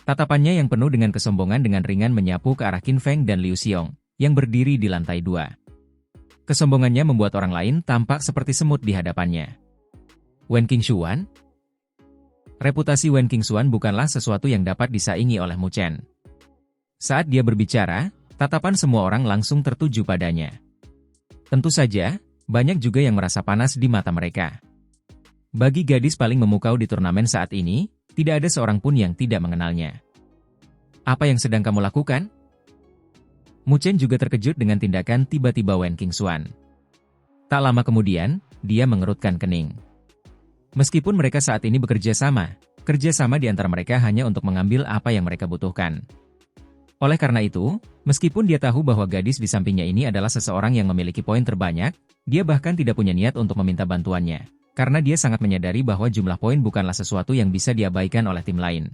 Tatapannya yang penuh dengan kesombongan dengan ringan menyapu ke arah Qin Feng dan Liu Xiong, yang berdiri di lantai 2. Kesombongannya membuat orang lain tampak seperti semut di hadapannya. Wen Qingxuan? Reputasi Wen Qingxuan bukanlah sesuatu yang dapat disaingi oleh Mu Chen. Saat dia berbicara, tatapan semua orang langsung tertuju padanya. Tentu saja, banyak juga yang merasa panas di mata mereka. Bagi gadis paling memukau di turnamen saat ini, tidak ada seorang pun yang tidak mengenalnya. Apa yang sedang kamu lakukan? Mu Chen juga terkejut dengan tindakan tiba-tiba Wen Qingxuan. Tak lama kemudian, dia mengerutkan kening. Meskipun mereka saat ini bekerja sama, kerja sama di antara mereka hanya untuk mengambil apa yang mereka butuhkan. Oleh karena itu, meskipun dia tahu bahwa gadis di sampingnya ini adalah seseorang yang memiliki poin terbanyak, dia bahkan tidak punya niat untuk meminta bantuannya. Karena dia sangat menyadari bahwa jumlah poin bukanlah sesuatu yang bisa diabaikan oleh tim lain.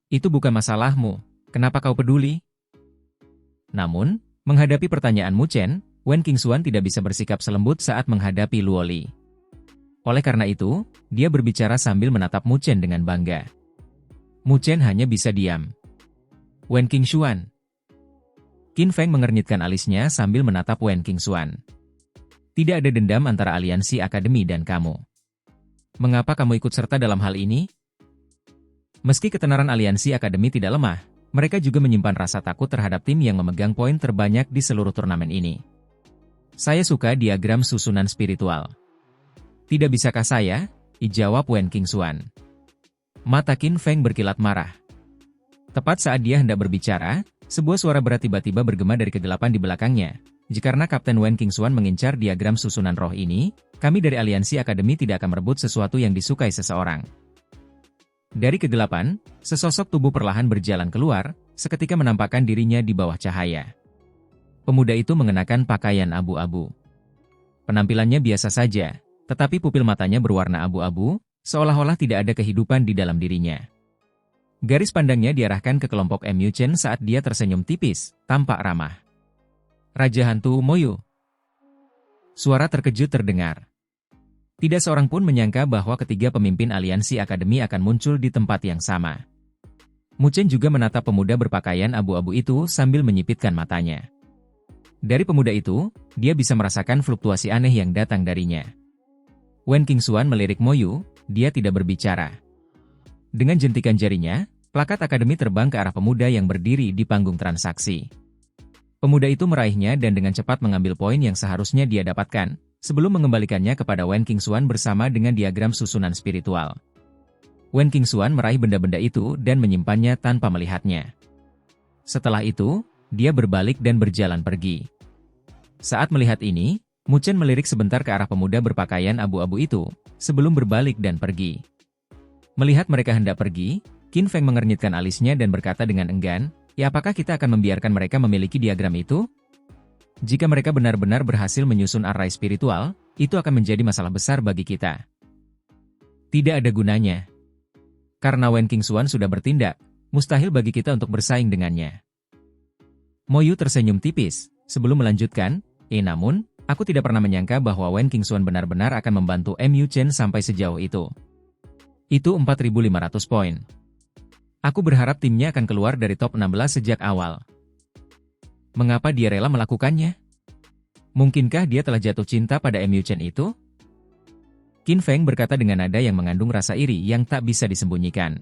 Itu bukan masalahmu, kenapa kau peduli? Namun, menghadapi pertanyaan Mu Chen, Wen Qingxuan tidak bisa bersikap selembut saat menghadapi Luo Li. Oleh karena itu, dia berbicara sambil menatap Mu Chen dengan bangga. Mu Chen hanya bisa diam. Wen Qingxuan. Qin Feng mengernyitkan alisnya sambil menatap Wen Qingxuan. Tidak ada dendam antara aliansi akademi dan kamu. Mengapa kamu ikut serta dalam hal ini? Meski ketenaran aliansi akademi tidak lemah, mereka juga menyimpan rasa takut terhadap tim yang memegang poin terbanyak di seluruh turnamen ini. Saya suka diagram susunan spiritual. Tidak bisakah saya? Jawab Wen Qingxuan. Mata Qin Feng berkilat marah. Tepat saat dia hendak berbicara, sebuah suara berat tiba-tiba bergema dari kegelapan di belakangnya. Jikalau Kapten Wen Qingxuan mengincar diagram susunan roh ini, kami dari aliansi akademi tidak akan merebut sesuatu yang disukai seseorang. Dari kegelapan, sesosok tubuh perlahan berjalan keluar, seketika menampakkan dirinya di bawah cahaya. Pemuda itu mengenakan pakaian abu-abu. Penampilannya biasa saja, tetapi pupil matanya berwarna abu-abu, seolah-olah tidak ada kehidupan di dalam dirinya. Garis pandangnya diarahkan ke kelompok Mu Chen saat dia tersenyum tipis, tampak ramah. Raja Hantu Moyu. Suara terkejut terdengar. Tidak seorang pun menyangka bahwa ketiga pemimpin aliansi akademi akan muncul di tempat yang sama. Mu Chen juga menatap pemuda berpakaian abu-abu itu sambil menyipitkan matanya. Dari pemuda itu, dia bisa merasakan fluktuasi aneh yang datang darinya. Wen Qingxuan melirik Moyu, dia tidak berbicara. Dengan jentikan jarinya, plakat akademi terbang ke arah pemuda yang berdiri di panggung transaksi. Pemuda itu meraihnya dan dengan cepat mengambil poin yang seharusnya dia dapatkan, sebelum mengembalikannya kepada Wen Qingxuan bersama dengan diagram susunan spiritual. Wen Qingxuan meraih benda-benda itu dan menyimpannya tanpa melihatnya. Setelah itu, dia berbalik dan berjalan pergi. Saat melihat ini, Mu Chen melirik sebentar ke arah pemuda berpakaian abu-abu itu, sebelum berbalik dan pergi. Melihat mereka hendak pergi, Qin Feng mengernyitkan alisnya dan berkata dengan enggan, ya apakah kita akan membiarkan mereka memiliki diagram itu? Jika mereka benar-benar berhasil menyusun array spiritual, itu akan menjadi masalah besar bagi kita. Tidak ada gunanya. Karena Wen Qingxuan sudah bertindak, mustahil bagi kita untuk bersaing dengannya. Moyu tersenyum tipis, sebelum melanjutkan, namun, aku tidak pernah menyangka bahwa Wen Qingxuan benar-benar akan membantu Mu Chen sampai sejauh itu. Itu 4.500 poin. Aku berharap timnya akan keluar dari top 16 sejak awal. Mengapa dia rela melakukannya? Mungkinkah dia telah jatuh cinta pada Mu Chen itu? Qin Feng berkata dengan nada yang mengandung rasa iri yang tak bisa disembunyikan.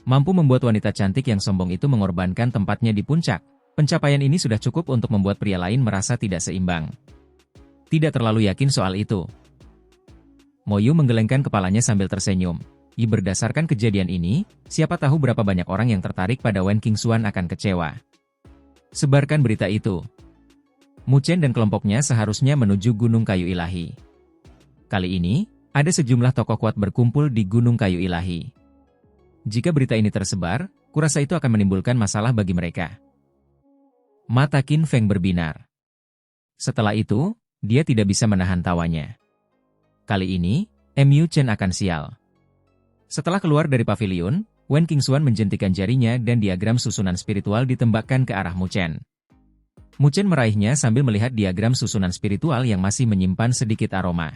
Mampu membuat wanita cantik yang sombong itu mengorbankan tempatnya di puncak, pencapaian ini sudah cukup untuk membuat pria lain merasa tidak seimbang. Tidak terlalu yakin soal itu. Moyu menggelengkan kepalanya sambil tersenyum. Berdasarkan kejadian ini, siapa tahu berapa banyak orang yang tertarik pada Wen Qingxuan akan kecewa. Sebarkan berita itu. Mu Chen dan kelompoknya seharusnya menuju Gunung Kayu Ilahi. Kali ini, ada sejumlah tokoh kuat berkumpul di Gunung Kayu Ilahi. Jika berita ini tersebar, kurasa itu akan menimbulkan masalah bagi mereka. Mata Qin Feng berbinar. Setelah itu, dia tidak bisa menahan tawanya. Kali ini, Mu Chen akan sial. Setelah keluar dari pavilion, Wen Qingxuan menjentikan jarinya dan diagram susunan spiritual ditembakkan ke arah Mu Chen. Mu Chen meraihnya sambil melihat diagram susunan spiritual yang masih menyimpan sedikit aroma.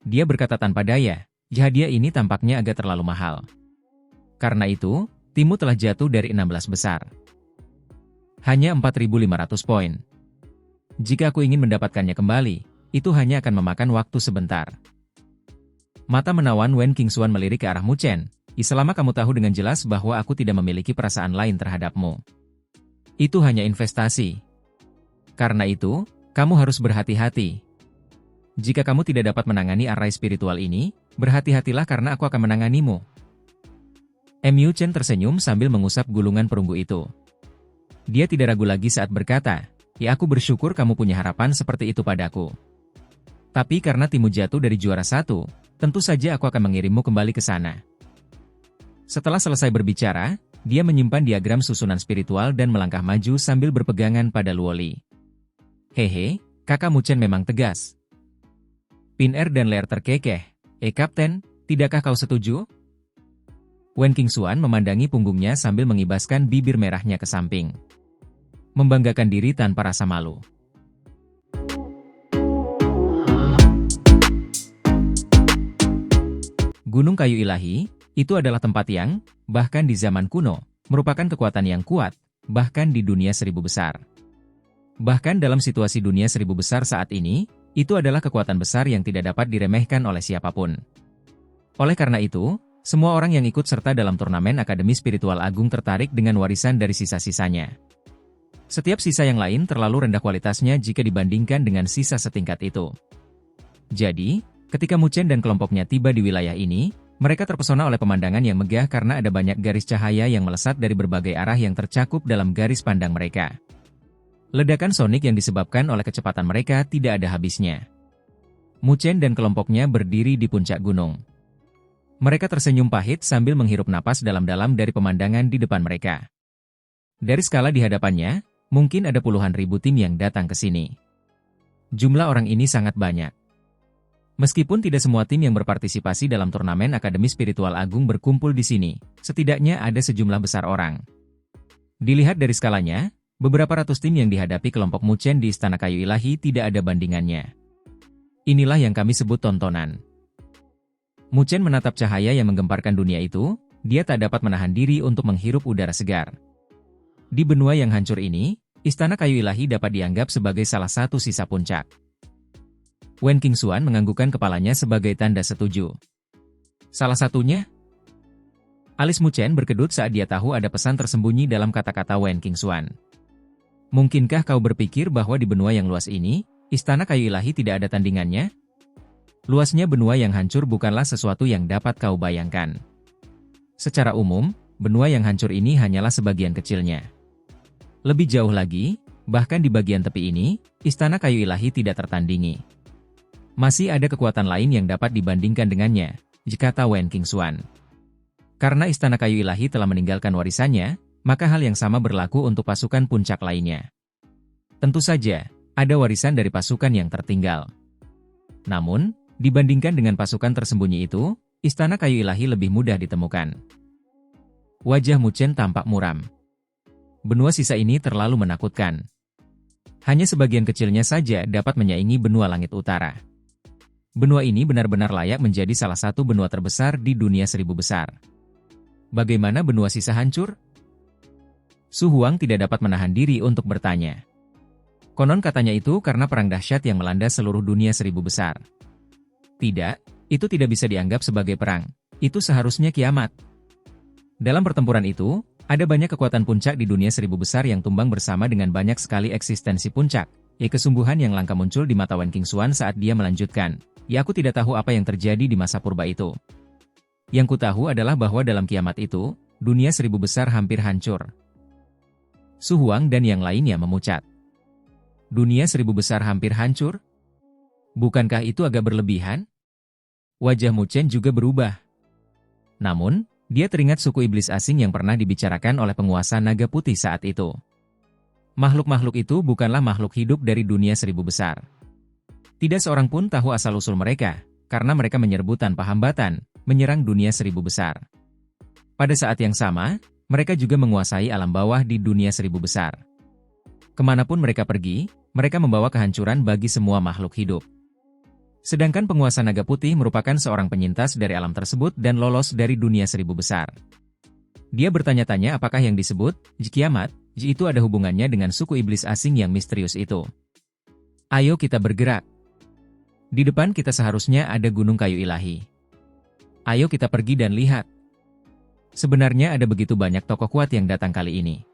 Dia berkata tanpa daya, hadiah ini tampaknya agak terlalu mahal. Karena itu, timmu telah jatuh dari 16 besar. Hanya 4.500 poin. Jika aku ingin mendapatkannya kembali, itu hanya akan memakan waktu sebentar. Mata menawan Wen Qingxuan melirik ke arah Mu Chen. Selama kamu tahu dengan jelas bahwa aku tidak memiliki perasaan lain terhadapmu. Itu hanya investasi. Karena itu, kamu harus berhati-hati. Jika kamu tidak dapat menangani array spiritual ini, berhati-hatilah karena aku akan menanganimu. Mu Chen tersenyum sambil mengusap gulungan perunggu itu. Dia tidak ragu lagi saat berkata, aku bersyukur kamu punya harapan seperti itu padaku. Tapi karena timmu jatuh dari juara 1, tentu saja aku akan mengirimmu kembali ke sana. Setelah selesai berbicara, Dia menyimpan diagram susunan spiritual dan melangkah maju sambil berpegangan pada Luoli. Hehe, kakak Muchen memang tegas. Pin-Er dan Leer terkekeh. Kapten, tidakkah kau setuju? Wen Qingxuan memandangi punggungnya sambil mengibaskan bibir merahnya ke samping. Membanggakan diri tanpa rasa malu. Gunung Kayu Ilahi, itu adalah tempat yang, bahkan di zaman kuno, merupakan kekuatan yang kuat, bahkan di dunia seribu besar. Bahkan dalam situasi dunia seribu besar saat ini, itu adalah kekuatan besar yang tidak dapat diremehkan oleh siapapun. Oleh karena itu, semua orang yang ikut serta dalam turnamen Akademi Spiritual Agung tertarik dengan warisan dari sisa-sisanya. Setiap sisa yang lain terlalu rendah kualitasnya jika dibandingkan dengan sisa setingkat itu. Jadi, ketika Muchen dan kelompoknya tiba di wilayah ini, mereka terpesona oleh pemandangan yang megah karena ada banyak garis cahaya yang melesat dari berbagai arah yang tercakup dalam garis pandang mereka. Ledakan sonik yang disebabkan oleh kecepatan mereka tidak ada habisnya. Muchen dan kelompoknya berdiri di puncak gunung. Mereka tersenyum pahit sambil menghirup napas dalam-dalam dari pemandangan di depan mereka. Dari skala di hadapannya, mungkin ada puluhan ribu tim yang datang ke sini. Jumlah orang ini sangat banyak. Meskipun tidak semua tim yang berpartisipasi dalam turnamen Akademi Spiritual Agung berkumpul di sini, setidaknya ada sejumlah besar orang. Dilihat dari skalanya, beberapa ratus tim yang dihadapi kelompok Muchen di Istana Kayu Ilahi tidak ada bandingannya. Inilah yang kami sebut tontonan. Muchen menatap cahaya yang menggemparkan dunia itu, dia tak dapat menahan diri untuk menghirup udara segar. Di benua yang hancur ini, Istana Kayu Ilahi dapat dianggap sebagai salah satu sisa puncak. Wen Qingxuan menganggukkan kepalanya sebagai tanda setuju. Salah satunya? Alis Muchen berkedut saat dia tahu ada pesan tersembunyi dalam kata-kata Wen Qingxuan. Mungkinkah kau berpikir bahwa di benua yang luas ini, Istana Kayu Ilahi tidak ada tandingannya? Luasnya benua yang hancur bukanlah sesuatu yang dapat kau bayangkan. Secara umum, benua yang hancur ini hanyalah sebagian kecilnya. Lebih jauh lagi, bahkan di bagian tepi ini, Istana Kayu Ilahi tidak tertandingi. Masih ada kekuatan lain yang dapat dibandingkan dengannya, kata Wen Qingxuan. Karena Istana Kayu Ilahi telah meninggalkan warisannya, maka hal yang sama berlaku untuk pasukan puncak lainnya. Tentu saja, ada warisan dari pasukan yang tertinggal. Namun, dibandingkan dengan pasukan tersembunyi itu, Istana Kayu Ilahi lebih mudah ditemukan. Wajah Muchen tampak muram. Benua sisa ini terlalu menakutkan. Hanya sebagian kecilnya saja dapat menyaingi benua langit utara. Benua ini benar-benar layak menjadi salah satu benua terbesar di dunia seribu besar. Bagaimana benua sisa hancur? Su Huang tidak dapat menahan diri untuk bertanya. Konon katanya itu karena perang dahsyat yang melanda seluruh dunia seribu besar. Tidak, itu tidak bisa dianggap sebagai perang. Itu seharusnya kiamat. Dalam pertempuran itu, ada banyak kekuatan puncak di dunia seribu besar yang tumbang bersama dengan banyak sekali eksistensi puncak. Kesungguhan yang langka muncul di mata Wen Qingxuan saat dia melanjutkan. Aku tidak tahu apa yang terjadi di masa purba itu. Yang ku tahu adalah bahwa dalam kiamat itu, dunia seribu besar hampir hancur. Su Huang dan yang lainnya memucat. Dunia seribu besar hampir hancur? Bukankah itu agak berlebihan? Wajah Muchen juga berubah. Namun, dia teringat suku iblis asing yang pernah dibicarakan oleh penguasa naga putih saat itu. Makhluk-makhluk itu bukanlah makhluk hidup dari dunia seribu besar. Tidak seorang pun tahu asal-usul mereka, karena mereka menyerbu tanpa hambatan, menyerang dunia seribu besar. Pada saat yang sama, mereka juga menguasai alam bawah di dunia seribu besar. Kemanapun mereka pergi, mereka membawa kehancuran bagi semua makhluk hidup. Sedangkan penguasa naga putih merupakan seorang penyintas dari alam tersebut dan lolos dari dunia seribu besar. Dia bertanya-tanya apakah yang disebut kiamat itu ada hubungannya dengan suku iblis asing yang misterius itu. Ayo kita bergerak. Di depan kita seharusnya ada Gunung Kayu Ilahi. Ayo kita pergi dan lihat. Sebenarnya ada begitu banyak tokoh kuat yang datang kali ini.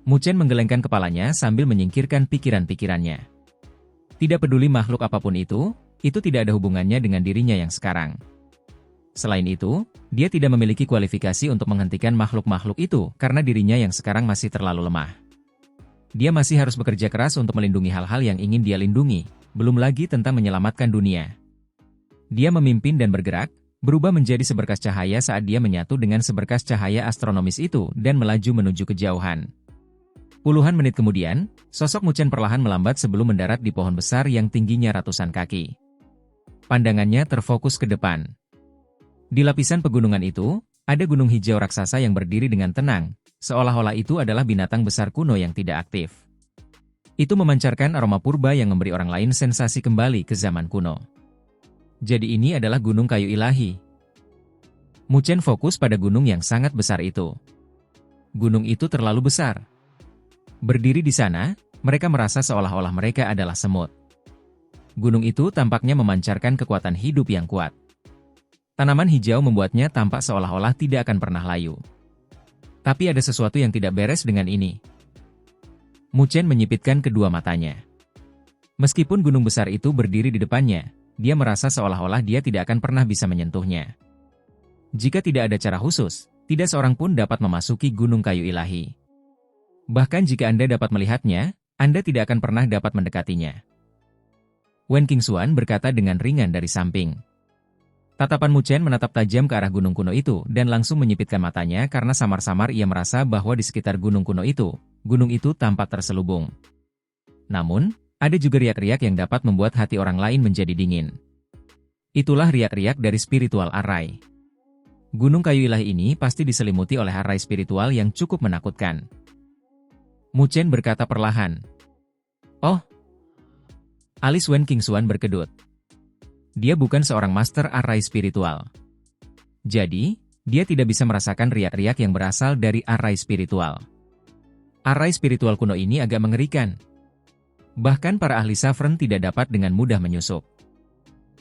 Muchen menggelengkan kepalanya sambil menyingkirkan pikiran-pikirannya. Tidak peduli makhluk apapun itu tidak ada hubungannya dengan dirinya yang sekarang. Selain itu, dia tidak memiliki kualifikasi untuk menghentikan makhluk-makhluk itu karena dirinya yang sekarang masih terlalu lemah. Dia masih harus bekerja keras untuk melindungi hal-hal yang ingin dia lindungi, belum lagi tentang menyelamatkan dunia. Dia memimpin dan bergerak, berubah menjadi seberkas cahaya saat dia menyatu dengan seberkas cahaya astronomis itu dan melaju menuju kejauhan. Puluhan menit kemudian, sosok Mu Chen perlahan melambat sebelum mendarat di pohon besar yang tingginya ratusan kaki. Pandangannya terfokus ke depan. Di lapisan pegunungan itu, ada gunung hijau raksasa yang berdiri dengan tenang, seolah-olah itu adalah binatang besar kuno yang tidak aktif. Itu memancarkan aroma purba yang memberi orang lain sensasi kembali ke zaman kuno. Jadi ini adalah gunung kayu ilahi. Mu Chen fokus pada gunung yang sangat besar itu. Gunung itu terlalu besar. Berdiri di sana, mereka merasa seolah-olah mereka adalah semut. Gunung itu tampaknya memancarkan kekuatan hidup yang kuat. Tanaman hijau membuatnya tampak seolah-olah tidak akan pernah layu. Tapi ada sesuatu yang tidak beres dengan ini. Mu Chen menyipitkan kedua matanya. Meskipun gunung besar itu berdiri di depannya, dia merasa seolah-olah dia tidak akan pernah bisa menyentuhnya. Jika tidak ada cara khusus, tidak seorang pun dapat memasuki gunung kayu ilahi. Bahkan jika Anda dapat melihatnya, Anda tidak akan pernah dapat mendekatinya. Wen Qingxuan berkata dengan ringan dari samping. Tatapan Mu Chen menatap tajam ke arah gunung kuno itu dan langsung menyipitkan matanya karena samar-samar ia merasa bahwa di sekitar gunung kuno itu, gunung itu tampak terselubung. Namun, ada juga riak-riak yang dapat membuat hati orang lain menjadi dingin. Itulah riak-riak dari spiritual array. Gunung kayu ilahi ini pasti diselimuti oleh array spiritual yang cukup menakutkan. Mu Chen berkata perlahan. Oh! Alis Wen Qingxuan berkedut. Dia bukan seorang master array spiritual. Jadi, dia tidak bisa merasakan riak-riak yang berasal dari array spiritual. Array spiritual kuno ini agak mengerikan. Bahkan para ahli Savern tidak dapat dengan mudah menyusup.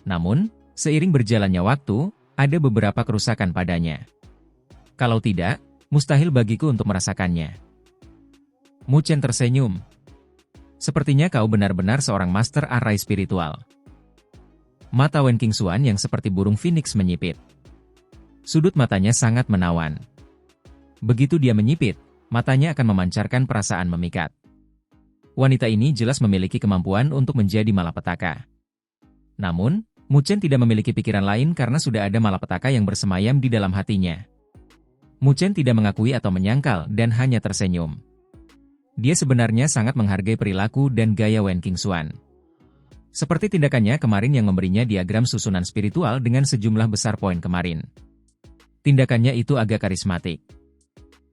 Namun, seiring berjalannya waktu, ada beberapa kerusakan padanya. Kalau tidak, mustahil bagiku untuk merasakannya. Mu Chen tersenyum. Sepertinya kau benar-benar seorang master array spiritual. Mata Wen Qingxuan yang seperti burung phoenix menyipit. Sudut matanya sangat menawan. Begitu dia menyipit, matanya akan memancarkan perasaan memikat. Wanita ini jelas memiliki kemampuan untuk menjadi malapetaka. Namun, Mu Chen tidak memiliki pikiran lain karena sudah ada malapetaka yang bersemayam di dalam hatinya. Mu Chen tidak mengakui atau menyangkal dan hanya tersenyum. Dia sebenarnya sangat menghargai perilaku dan gaya Wen Qingxuan. Seperti tindakannya kemarin yang memberinya diagram susunan spiritual dengan sejumlah besar poin kemarin. Tindakannya itu agak karismatik.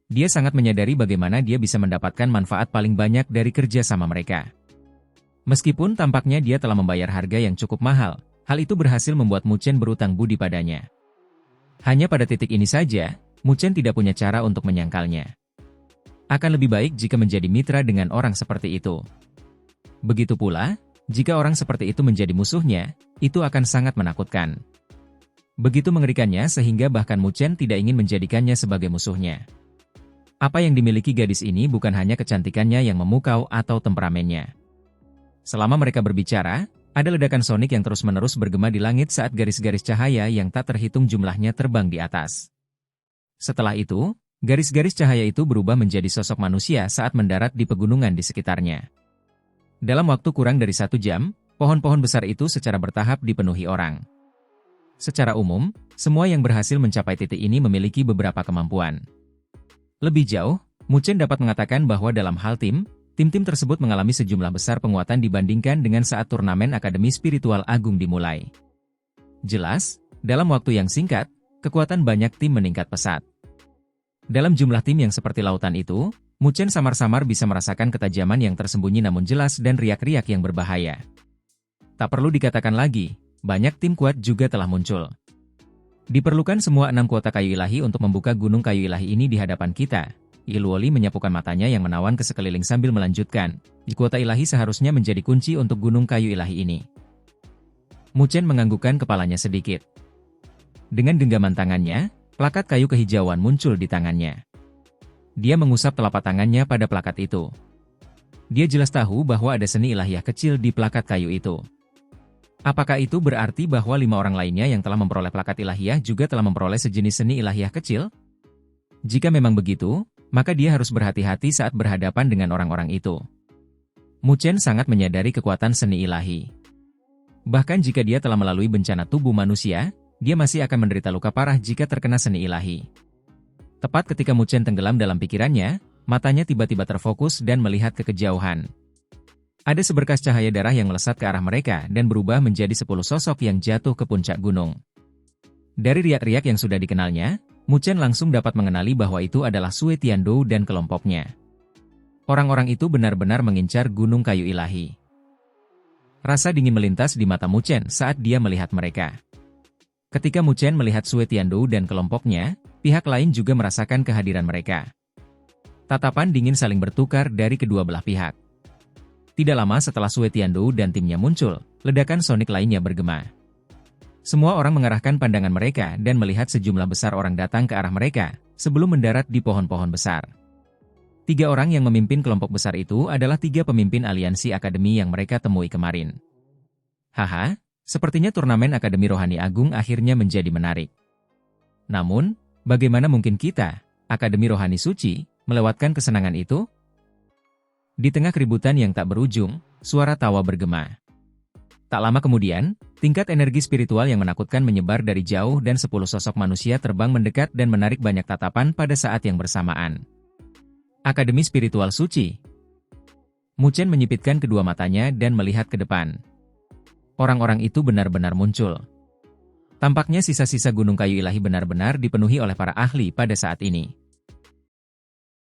Dia sangat menyadari bagaimana dia bisa mendapatkan manfaat paling banyak dari kerja sama mereka. Meskipun tampaknya dia telah membayar harga yang cukup mahal, hal itu berhasil membuat Mu Chen berutang budi padanya. Hanya pada titik ini saja, Mu Chen tidak punya cara untuk menyangkalnya. Akan lebih baik jika menjadi mitra dengan orang seperti itu. Begitu pula, jika orang seperti itu menjadi musuhnya, itu akan sangat menakutkan. Begitu mengerikannya sehingga bahkan Mu Chen tidak ingin menjadikannya sebagai musuhnya. Apa yang dimiliki gadis ini bukan hanya kecantikannya yang memukau atau temperamennya. Selama mereka berbicara, ada ledakan sonik yang terus-menerus bergema di langit saat garis-garis cahaya yang tak terhitung jumlahnya terbang di atas. Setelah itu, garis-garis cahaya itu berubah menjadi sosok manusia saat mendarat di pegunungan di sekitarnya. Dalam waktu kurang dari 1 jam, pohon-pohon besar itu secara bertahap dipenuhi orang. Secara umum, semua yang berhasil mencapai titik ini memiliki beberapa kemampuan. Lebih jauh, Mu Chen dapat mengatakan bahwa dalam hal tim-tim tersebut mengalami sejumlah besar penguatan dibandingkan dengan saat turnamen Akademi Spiritual Agung dimulai. Jelas, dalam waktu yang singkat, kekuatan banyak tim meningkat pesat. Dalam jumlah tim yang seperti lautan itu, Mu Chen samar-samar bisa merasakan ketajaman yang tersembunyi namun jelas dan riak-riak yang berbahaya. Tak perlu dikatakan lagi, banyak tim kuat juga telah muncul. Diperlukan semua 6 kuota kayu ilahi untuk membuka gunung kayu ilahi ini di hadapan kita. Iluoli menyapukan matanya yang menawan ke sekeliling sambil melanjutkan, kuota ilahi seharusnya menjadi kunci untuk gunung kayu ilahi ini. Mu Chen menganggukkan kepalanya sedikit. Dengan genggaman tangannya, plakat kayu kehijauan muncul di tangannya. Dia mengusap telapak tangannya pada plakat itu. Dia jelas tahu bahwa ada seni ilahiyah kecil di plakat kayu itu. Apakah itu berarti bahwa 5 orang lainnya yang telah memperoleh plakat ilahiyah juga telah memperoleh sejenis seni ilahiyah kecil? Jika memang begitu, maka dia harus berhati-hati saat berhadapan dengan orang-orang itu. Mu Chen sangat menyadari kekuatan seni ilahi. Bahkan jika dia telah melalui bencana tubuh manusia, dia masih akan menderita luka parah jika terkena seni ilahi. Tepat ketika Mu Chen tenggelam dalam pikirannya, matanya tiba-tiba terfokus dan melihat ke kejauhan. Ada seberkas cahaya darah yang melesat ke arah mereka dan berubah menjadi 10 sosok yang jatuh ke puncak gunung. Dari riak-riak yang sudah dikenalnya, Mu Chen langsung dapat mengenali bahwa itu adalah Sue Tiandou dan kelompoknya. Orang-orang itu benar-benar mengincar gunung kayu ilahi. Rasa dingin melintas di mata Mu Chen saat dia melihat mereka. Ketika Mu Chen melihat Sue Tiandou dan kelompoknya, pihak lain juga merasakan kehadiran mereka. Tatapan dingin saling bertukar dari kedua belah pihak. Tidak lama setelah Sue Tiandou dan timnya muncul, ledakan sonik lainnya bergema. Semua orang mengarahkan pandangan mereka dan melihat sejumlah besar orang datang ke arah mereka, sebelum mendarat di pohon-pohon besar. 3 orang yang memimpin kelompok besar itu adalah 3 pemimpin aliansi akademi yang mereka temui kemarin. Haha, sepertinya turnamen Akademi Rohani Agung akhirnya menjadi menarik. Namun, bagaimana mungkin kita, Akademi Rohani Suci, melewatkan kesenangan itu? Di tengah keributan yang tak berujung, suara tawa bergema. Tak lama kemudian, tingkat energi spiritual yang menakutkan menyebar dari jauh dan 10 sosok manusia terbang mendekat dan menarik banyak tatapan pada saat yang bersamaan. Akademi Spiritual Suci. Mu Chen menyipitkan kedua matanya dan melihat ke depan. Orang-orang itu benar-benar muncul. Tampaknya sisa-sisa gunung kayu ilahi benar-benar dipenuhi oleh para ahli pada saat ini.